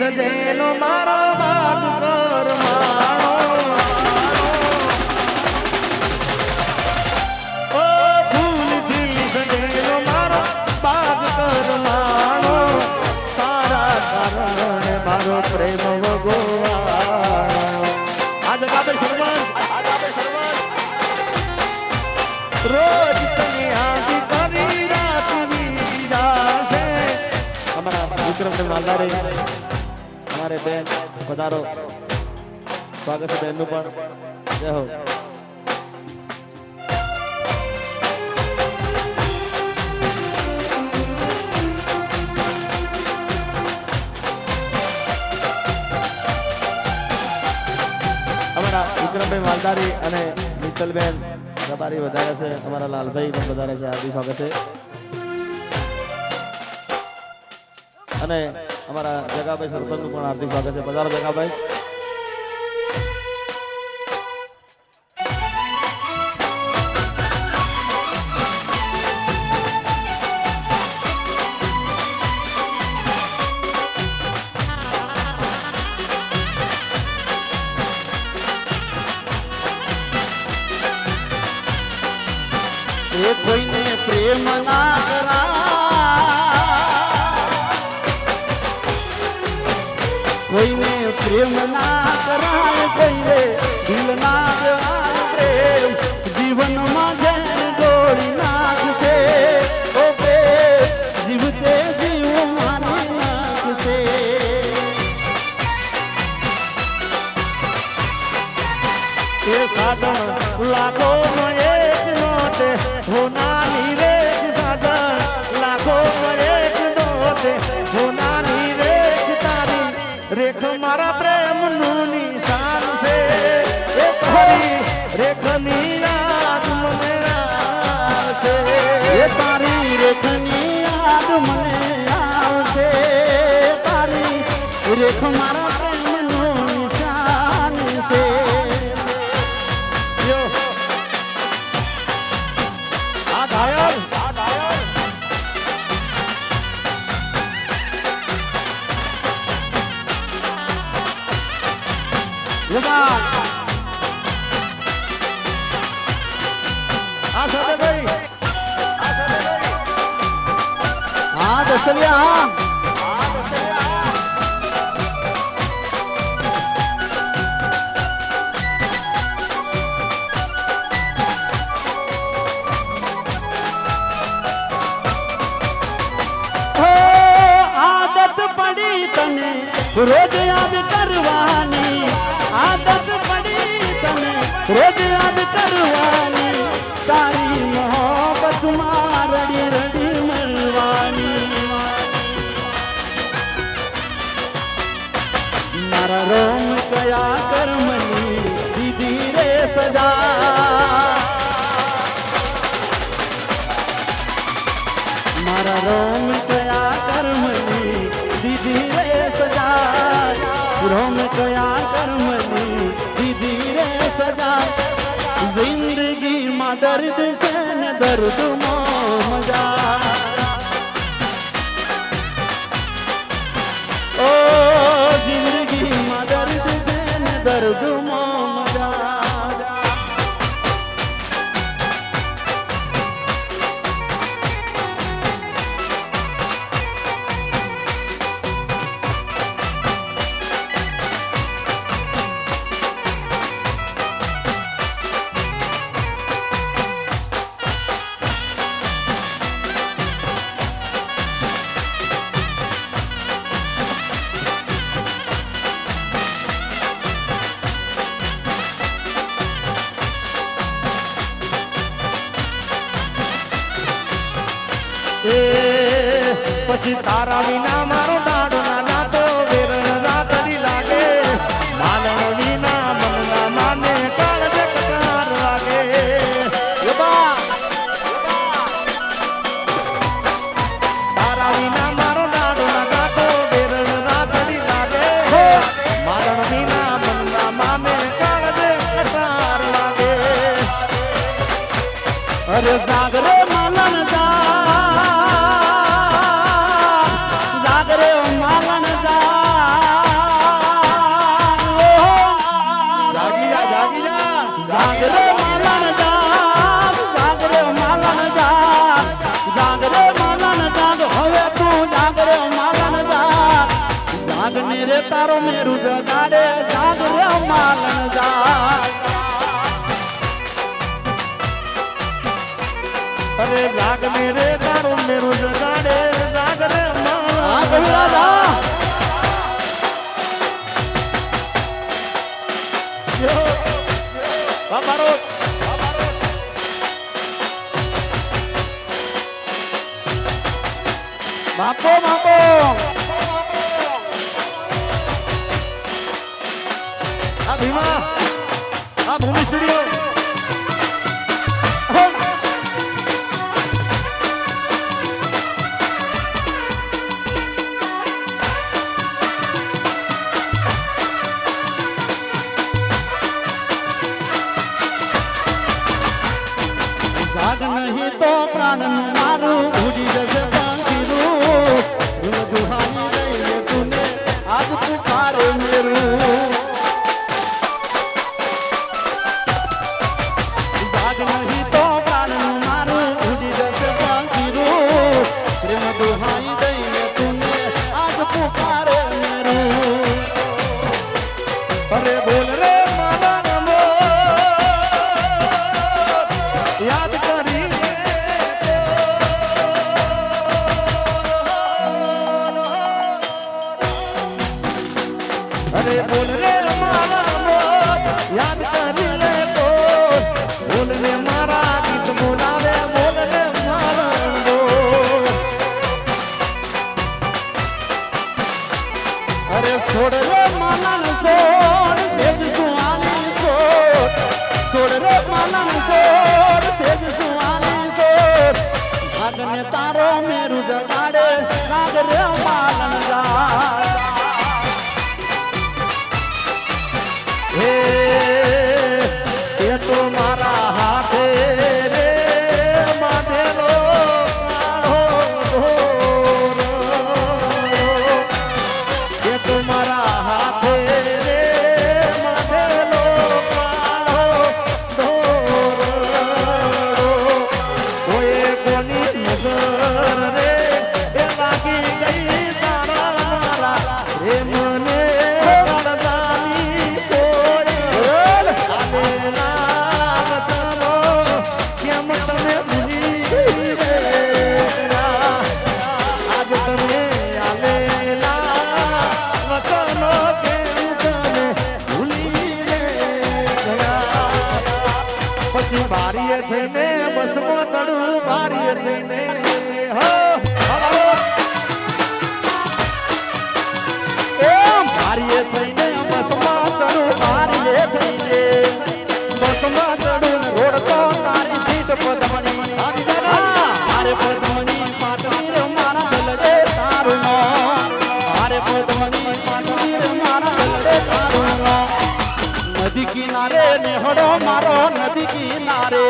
સજેલો મારો બાગ કર માણો ઓ ફૂલથી સજેલો મારો બાગ કર માણો તારા કારણે મારો પ્રેમ ભગવાન આજ ગાબે સરવન રોજ તને યાદ કરી રાત વીરાશે અમારા વિક્રમને માલદારે हमारे बहन पधारो स्वागत है बहनों पर जय हो हमारा विक्रमભાઈ માલદારી અને મિત્તલબેન રબારી વધારે છે અમારા લાલભાઈ પણ વધારે છે હાર્દિક સ્વાગત છે અને हमारा जगाभाई सरपंच નું પણ હાર્દિક સ્વાગત છે પધારો જગાભાઈ એ કોઈને પ્રેમ ના કરા કોઈને પ્રેમ ના કરાય કોઈને દિલ ના દેવાય પ્રેમ જીવનમાં જેન દોડી નાખશે ઓ પ્રેમ જીવતે જીવ મારી નાખશે એ સાધન લાખો નો એક નોટ હોનાની રે સાધન લાખો નો એક નોટ હોનાની રે રેખ મારા પ્રેમ નું નિશાન છે એ તારી રેખની યાદ મને આવશે એ તારી રેખની યાદ મને આવશે તારી રેખ મારા પ્રેમ નું નિશાન છે યો આ ઘાયલ हाँ दसलिया आदत पड़ी तने रोज याद करवानी आदत पड़ी तने रोज याद करवानी तारी मोहब्बत में रड़ी रड़ी मरवानी मारा रोम कया कर्मनी दीदी रे सजा मारा रोम कया कर्मनी दीदी रे सजा रोम कया कर्मनी दीदी रे सजा जिंदगी में दर्द से न दर्द मो मजा ओ जिंदगी में दर्द से न दर्द मो मजा પછી તારા વિના મારો દાડો ના તો વેરણ રાતડી લાગે માનવ વિના મન ના માને કાળજ કટાર લાગે તારા વિના મારો દાડો ના તો વેરણ રાતડી લાગે માનવ વિના મન ના માને કાળજ કટાર લાગે અરે જાગરે માનન જા તારો મેરું જગાડે જાગ રે માલણ જાગ અરે જાગ મેરે તારું મેરું જગાડે જાગ રે હા કવિ રાજા બાબારો બાપો બાપો આ ભીમા આ ભૂમિ સ્ટુડિયો જાગ નહીં તો પ્રાણ મારું ઉડી જશે પાંખીરું દુહાઈ રહીને તુને આજ પુકારે મેરું જાગ નહીં તો પ્રાણ મારું ઉડી જશે પાંખીરું પ્રેમ દુહાઈ રહીને તુને આજ પુકારે મેરું અરે બોલ રે મારા નમો યાદ કરી અરે બોલ રે મારા નમો યાદ કરી લે બોલ ને મારા ગીત બોલાવે બોલ ને મારા નમો અરે છોડ રે માનન છોડ સેજ સુહાની છોડ છોડ રે માનન છોડ સેજ સુહાની છોડ ભાગને તારો મેરું જગાડે રાગ રે માલન જા હે એ તો મારા હાથે રે બાંધેલો કાળો દોરો એ તો મારા હાથે રે બાંધેલો કાળો દોરો ઓએ કોની નજર રે એ લાગી ગઈ તારા મારા રે મને બારીએ થઈને બસમાં ચડું બારીએ થઈને હો બારીએ થઈને બસમાં ચડું બારીએ થઈને બસમાં ચડું રોડ તો તારી સીટ પદમણી મારે પદમણી પાટવીર મારા દલડે તારું નામ મારે પદમણી પાટવીર મારા દલડે તારું નામ નદી કિનારે નેહડો મારો નદી કિનારે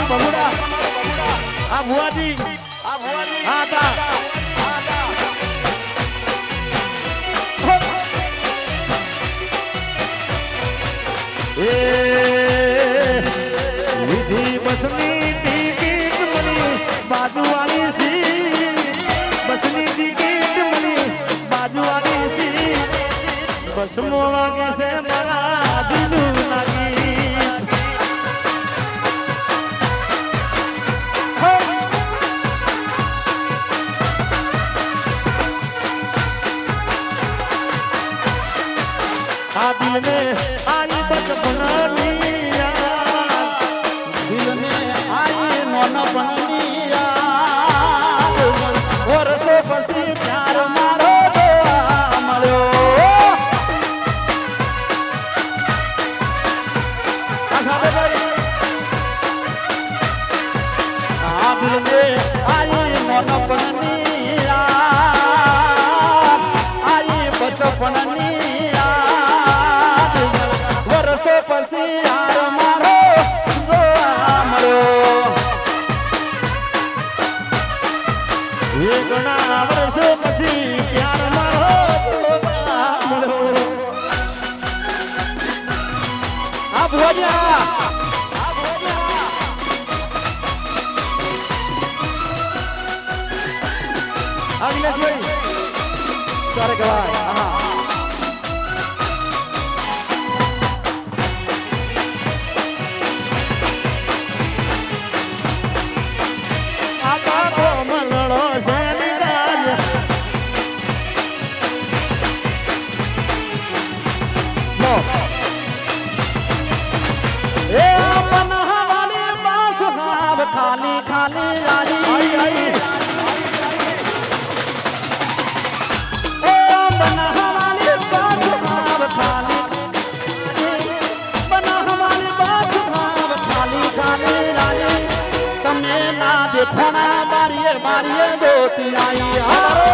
બગુડા આ ભુવાજી હા તા એ વિધિ બસની ટિકિટ મળી બાજુવાળી સી બસની ટિકિટ મળી બાજુવાળી સી બસમો વાગે છે મારા દિલનું લાગી આ દિલ ને આઈ બચપનની યાદ દિલ ને આઈ નોનપણની યાદ વર્ષો પછી પ્યાર મારો નોનપણની યાદ આઈ બચપણની યાદ વર્ષો પછી યાર મારો જોવા મળ્યો એ ઘણા વર્ષો પછી પ્યાર મારો જોવા મળ્યો. આ ભોજા અવિનાશભાઈ તારે કહેવાય હા આકા કોમલડો છે નિરાજ એ પનહવાલી બાસ હાવ ખાલી ખાલી આઈ એ પનહવાલી બાસ હાવ ખાલી પનહવાલી બાસ હાવ ખાલી ખાલી આઈ તમે ના દેખોણા બારીએ બારીએ દોતી આઈ હારો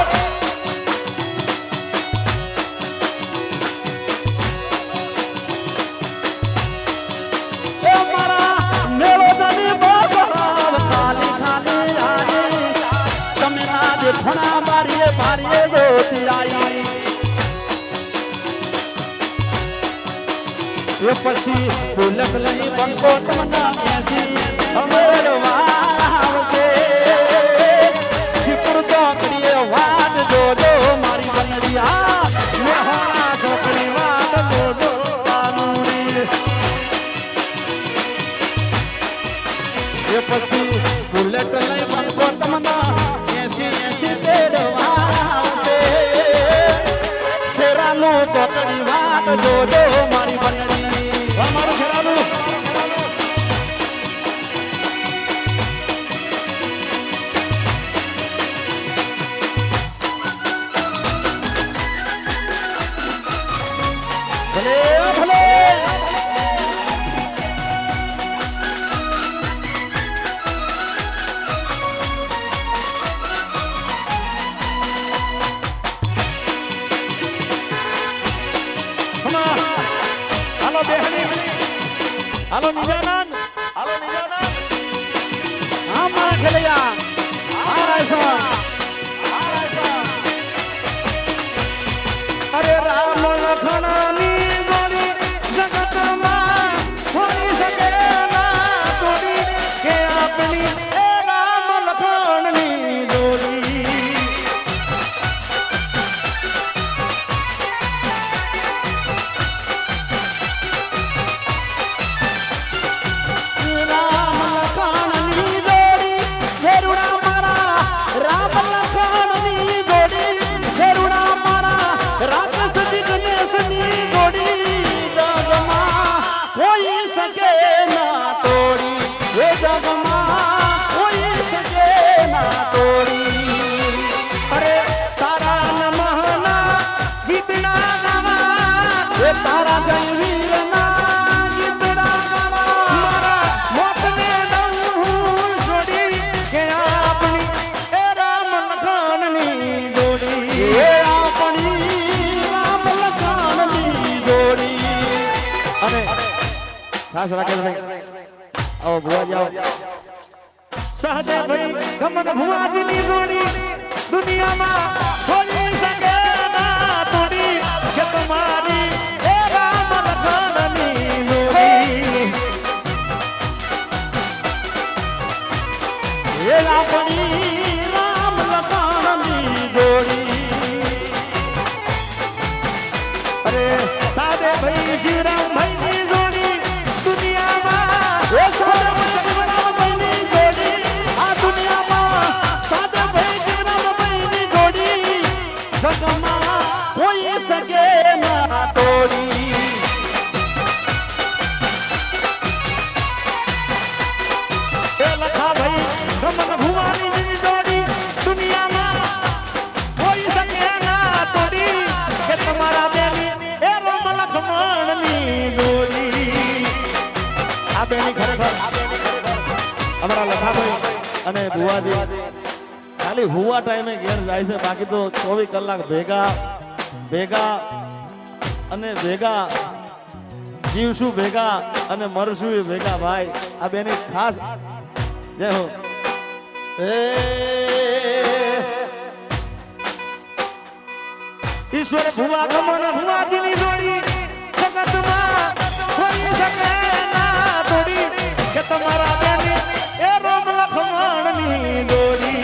ઘણા બારીએ બારીએ જોતી આઈ એ પછી ફૂલક લઈ બંકો તમને એસી અમરવા આવશે શિપુર ચોકડીએ વાટ જોજો મારી બનડિયા મેહોણા છોકરી વાત જોજો તારુણી. એ પછી ફૂલક લઈ બંકો તમને એસી તેડવા આવશે ખેરાનું ચોકડી વાટ જોજો મારી બનડી અમારું ખેરાલું ભલે ભલે હાલો બેહની હાલો નિજાનંદ હાલો નિજાનંદ હા મારા ખેલૈયા હા રાયસા અરે રામ લખણની જોડી જગતમાં હોઈ શકે ના તોડી કે આપણી એ રામ લખણની જોડી. રામ લખણની જોડી ઘેરુડા મારા રામ લખણની જોડી ઘેરુડા મારા રાક્ષસ દિગ્નેશની જોડી જગમાં કોઈ શકે ના તોડી એ જગમાં કોઈ શકે ના તોડી અરે તારા નમઃના ગીતના ગાવા એ તારા જય વીરના ગીતડા ગાવા મારા મોતને દઉં છોડી કે આપણી એ રામ લખણની જોડી. એ આપણી રામ લખણની જોડી અને ખાસ રાકેશભાઈ આવો ભુવાજી આવો સહદેવભાઈ ગમન ભુવાજીની જોડી દુનિયામાં કોઈ શકે ના તોડી કે તમારી એ રામ લખણની જોડી. એ આપણી રામ લખણની જોડી અરે સહદેવભાઈ શ્રીરામભાઈની જોડી દુનિયામાં એ સાધુભાઈની જોડી આ દુનિયામાં સાધુભાઈની જોડી જગમાં કોઈ શકે ના તોડી એ લખાભાઈ ગમન ભુવાજીની જોડી દુનિયામાં કોઈ શકે ના તોડી કે તમારા બેની એ રામ લખમણની જોડી. આ બેની ખરેખર અમારા લખાભાઈ અને ભુવાજી ખાલી હુવા ટાઈમે ઘેર જાય છે, બાકી તો 24 કલાક ભેગા ભેગા અને ભેગા જીવશું ભેગા અને મરશું ભેગા. ભાઈ આ બેની ખાસ જય હો. ઈશ્વર ભુવા ગમન ભુવાજીની જોડી જગતમાં કોઈ શકે ના તોડી, કે તમારા બેની એ રોમ લખમણની જોડી.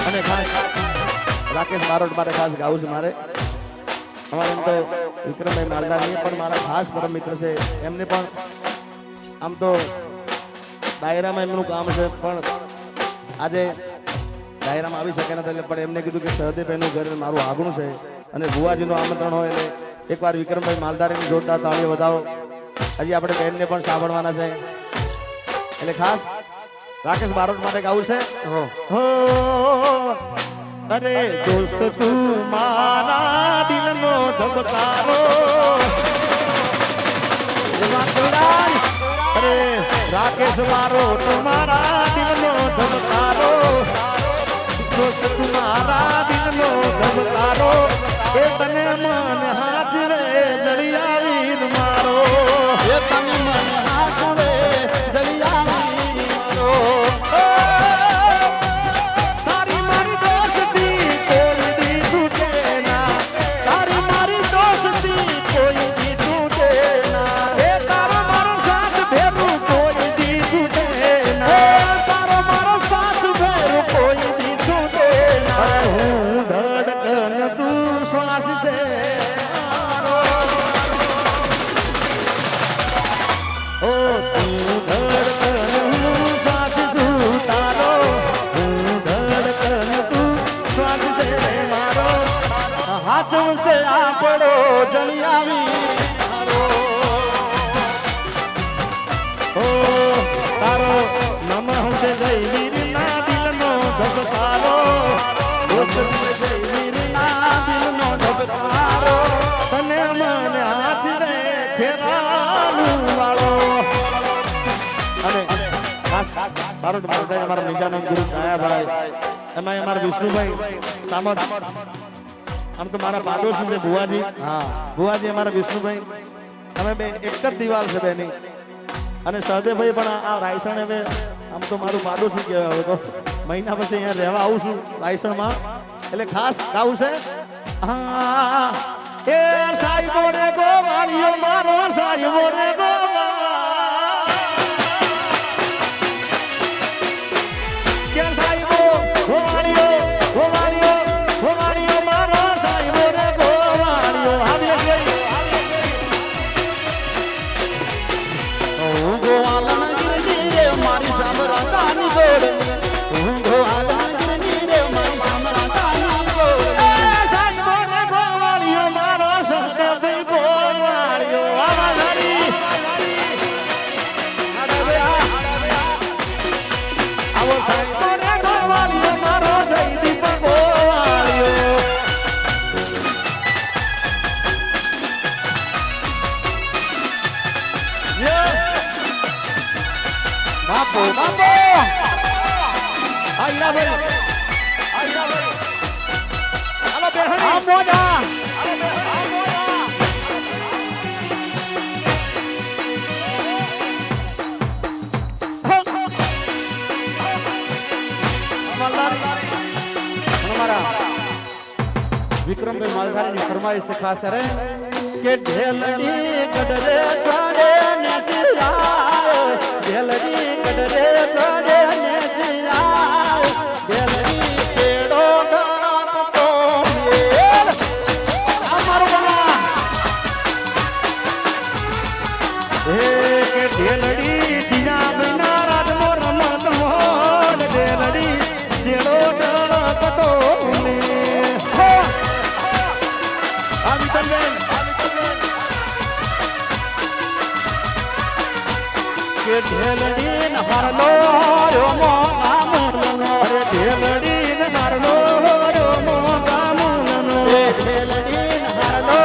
અને ખાસ રાકેશ બારોટ માટે ખાસ ગાવું છે મારે. અમારે એમ તો વિક્રમભાઈ માલદારની પણ મારા ખાસ પરમ મિત્ર છે, એમને પણ આમ તો ડાયરામાં એમનું કામ છે, પણ આજે ડાયરામાં આવી શકે નથી, પણ એમને કીધું કે સહદેવભાઈનું ઘર મારું આગળનું છે અને ભુવાજીનું આમંત્રણ હોય એટલે એકવાર વિક્રમભાઈ માલદારીની જોરદાર તાળીઓ વધાવો. હજી આપણે બહેનને પણ સાંભળવાના છે, એટલે ખાસ રાકેશ બારોટ માટે ગાવું છે. હો અરે દોસ્ત તું મારા દિલનો ધબકારો, અરે રાકેશ બારોટ મારા દિલનો ધબકારો, દોસ્ત તું મારા દિલનો ધબકારો, એ તને મન હાથ રે જળિયાવીર મારો, એ તને મન હાથ રે જળિયાવીર મારો. તારી મારી દોસ્તી કોઈ દી તૂટે ના, તારી મારી દોસ્તી કોઈ દી તૂટે ના, એ તારો મારો સાથ ભેરું કોઈ દી તૂટે ના, તારો મારો સાથ ભેરું કોઈ દી તૂટે ના. હું ધડકન તું શ્વાસ છે ઓ, તું ધડકન હું શ્વાસ છું તારો, હું ધડકન તું શ્વાસ છે મારો. હાથ સે આપણો જળિયાવીર મારો. ઓ તારો નમઃ છે જય વીરના દિલનો ધબકારો, જયવીરના દિલનો ધબકારો, તને મને હાથ રે ખેરાલું વાળો. અને ખાસ બારોટ માલધારી અમારા નિજાનંદ ગુરુ દયાભાઈ, એમાં અમારા વિષ્ણુભાઈ સામત, આમ તો મારા પાડોશી છે ભુવાજી. હા ભુવાજી અમારા વિષ્ણુભાઈ, અમે બે એક જ દિવાલ છે બેની. અને સહદેવભાઈ પણ આ રાયસણ હવે આમ તો મારું પાડોશી કહેવાય. હવે તો મહિના પછી અહીંયા રહેવા આવું છું રાયસણમાં, એટલે ખાસ ગાવું છે. હા એ સાહેબો રે ગોવાળિયો મારો સાહેબો રે કે સાહેબો ગોવાળિયો ગોવાળિયો ગોવાળિયો મારો સાહેબો રે ગોવાળિયો. આવી ગઈ હું ગોવાલન ગિરની રે મારી સામરાતાની જોડે, હું ગોવાલન ગિરની રે મારી સામરાતાની જોડે. સાહેબો રે ગોવાળિયો મારો સહદેવભાઈ ગોવાળિયો. આવા ધરી આવો સાહેબો રે ગોવાળિયો મારો જયદીપ ગોવાળિયો. બાપો બાપો આઈલા ભાઈ હાલો બેહણી આ મોજા વિક્રમભાઈ માલધારીની ફરમાઈશ ખાસ કરે કે ઢેલડી ગડરે ચડે ને જીયા, ઢેલડી ગડરે ચડે ને જીયા, ઢેલડી છેડો ગણતો મેલ. અમારો બના હે કે ઢેલડી જીના બિના રાજમો રમત મોલ, ઢેલડી શેડો ગણતો મે. આવી તને કે ઢેલડી ન હારલો રો મોગા મોરલો, અરે ઢેલડી ને મારલો રો મોગા મુલનો, એ ઢેલડી ન હારલો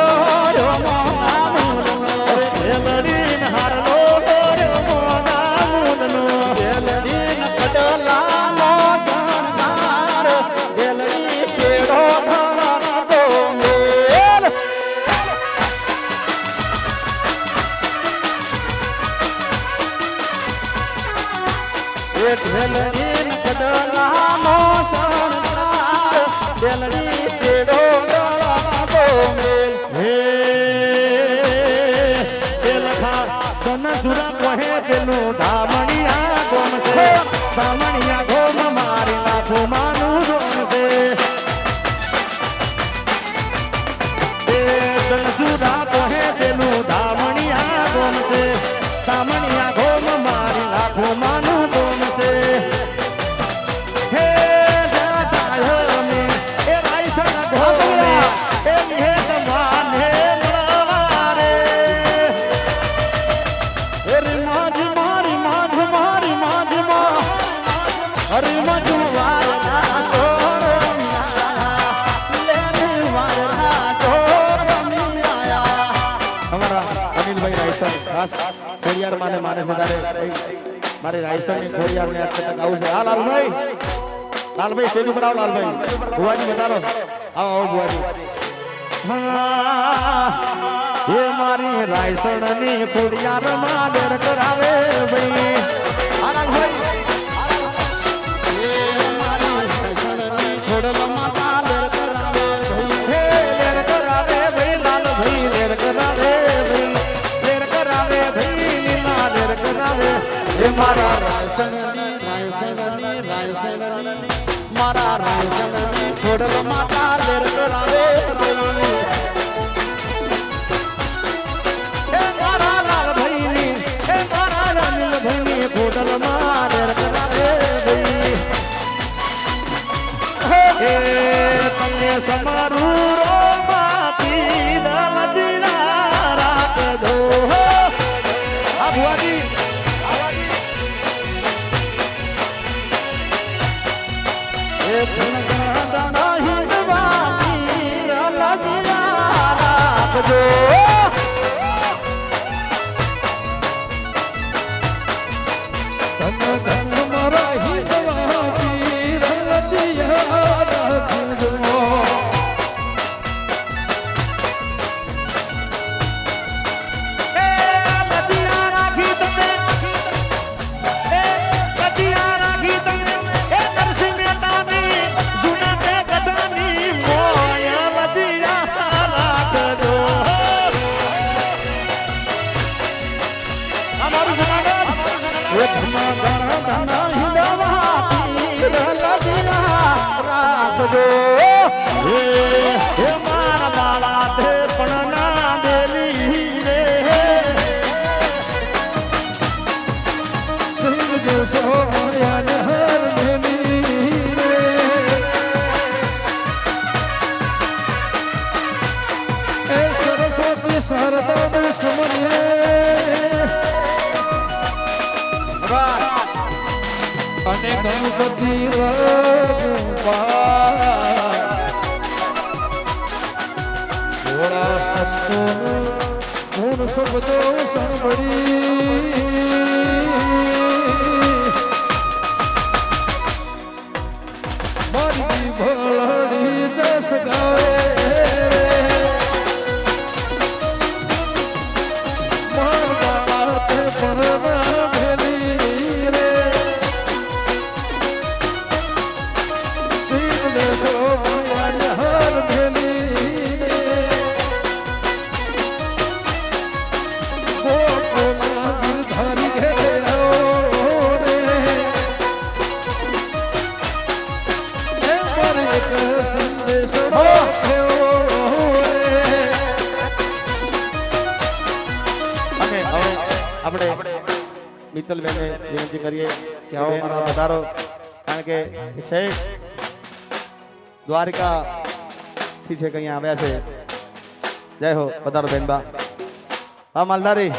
રો મોગા મોરલો, અરે ઢેલડી ને હારલો રો એ ઢેલની કડલાનો શણગાર ઢેલની તેડો ગળાનો મેલ હે એ લખા તન સુરા કહે તેનું ધામણિયા ગોમ છે ધામણિયા ગોમ મારી લાખો માનું ગોમ છે એ તન સુરા કહે તેનું ધામણિયા ગોમ છે ધામણિયા ગોમ મારી લાખો માનું ગોમ છે હે જાતા મે એ રાઈસણ ગોમે એ નિહેત માને મળવારે અરે માજ મારી માજ મારી માજ માં અરે માજ વારના તોરમિયા લેને વારના તોરમિયા અમારા અનિલભાઈ રાયસન ખાસ ખોડિયાર માને માને છે તારે મારે રાયસન ની ખોડિયાર ને આજ તક આવું છે હા લાલભાઈ સ્ટેજ ઉપર આવો લાલભાઈ ભુવાજી બતારો આવો આવો ભુવાજી એ મારી રાયસણ ની ખોડિયાર માં ડર કરાવે ભાઈ હા લાલભાઈ ખોડલમાં તાલે કરાવે હે ડર કરાવે ભાઈ લાલ ભાઈ ડર કરાવે ભાઈ ડર કરાવે ભાઈ લીલા ડર કરાવે એ મારા રાયસણની મારા રાયસણની ખોડલમાં તાલે કરાવે હે મારા લાલ ભાઈ ની હે મારા રનિલ ભાઈ ની ખોડલ માં ડર કરાવે ભાઈ હે તમને સમારું રોમાતી દલજીરા રાખ દો આ ભુવાજી એ ધનગણા હિંદવાની રલજિયા રાખજો એ લજિયા રાખી તમે એ લજિયા રાખી તમે એ નરસિંહ મહેતાની જૂના તે ગધાની મોય લજિયા રાખજો અમારું જમાગર એ ધનગણા હિંદવાની રલજિયા રાખજો હે મારા બાળા તે પણ ના દેલી રે અને ગણપતિ થોડા સંતો ગુણ શબ્દો સાંભળી મારી ભલડી જસ ગાવે મારા તે પરવા ભેલી રે સિંહ દેશો હર ભેલી રે ગોપના ગિરધારી ઘેરે આવો રે એ પર એક સંદેશ રાખ્યો રે અને હવે આપણે મિત્તલબેનને વિનંતી કરીએ કે આવો મારા પધારો કારણ કે છે દ્વારિકા થી છે કે અહીંયા આવ્યા છે જય હો પધારો બેનબા હા માલધારી